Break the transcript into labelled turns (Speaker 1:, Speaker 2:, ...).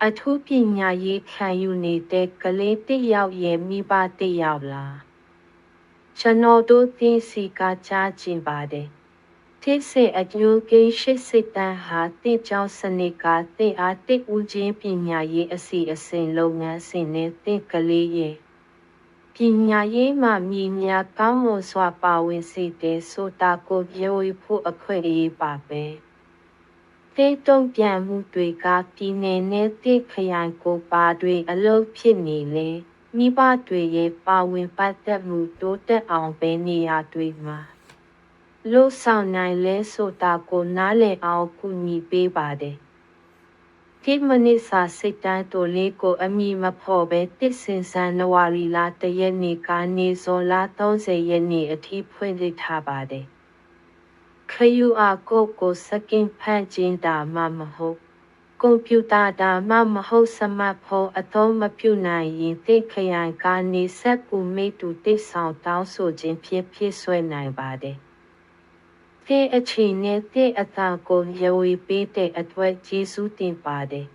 Speaker 1: အထူးပညာရေးခံယူနေတဲ့ကလေးတစ်ယောက်ရဲ့မိဘတစ်ယောက်လားကျွန်တော်တို့သင်စီကကြားကျင်ပါတယ်တိစေအကျိုးကိရှိစစ်တမ်းဟာတင့်ကြောင့်စနစ်ကတင့်အားတင့်ဦးချင်းပညာရေးအစီအစဉ်လုပ်ငန်းစဉ်နဲ့တင့်ကလေးရဲ့ပညာရေးမှာမြည်များကောင်းမွန်စွာပါဝင်စေတဲ့ဆိုတာကိုပြောဖို့အခွင့်အရေးပါပဲတိတ်တုံ့ပြန်မှုတွေကပြည်နယ်နဲ့တိတ်ခရိုင်ကိုပါတွေအလုပ်ဖြစ်နေလေမိဘတွေရဲ့ပါဝင်ပတ်သက်မှုတိုးတက်အောင်ပဲနေရာတွေမှာလို့ဆောင်နိုင်လဲဆိုတာကိုနားလည်အောင်ကူညီပေးပါတယ်ဒီမနစ်စာစစ်တမ်းတိုလေးကိုအမည်မဖော်ပဲတစ်စင်ဇန်နဝါရီလ1ရက်နေ့ကနေဇွန်လ30ရက်နေ့အထိဖွင့်လှစ်ထားပါတယ်QR code ကိုစကင်ဖတ်ခြင်းဒါမှမဟုတ်ကွန်ပျူတာဒါမှမဟုတ်စမတ်ဖုန်းအသုံးမပြုနိုင်ရင်တိတ်ခရိုင်ကနေဆက်ကူမိတူတိတ်ဆောင်တောင်းဆိုခြင်းဖြစ်ဆွဲနိုင်ပါတယ်တဲ့အခြေနဲ့တဲ့အတန်ကိုရွေပေးတဲ့အတွက်ကျေးဇူးတင်ပါတယ်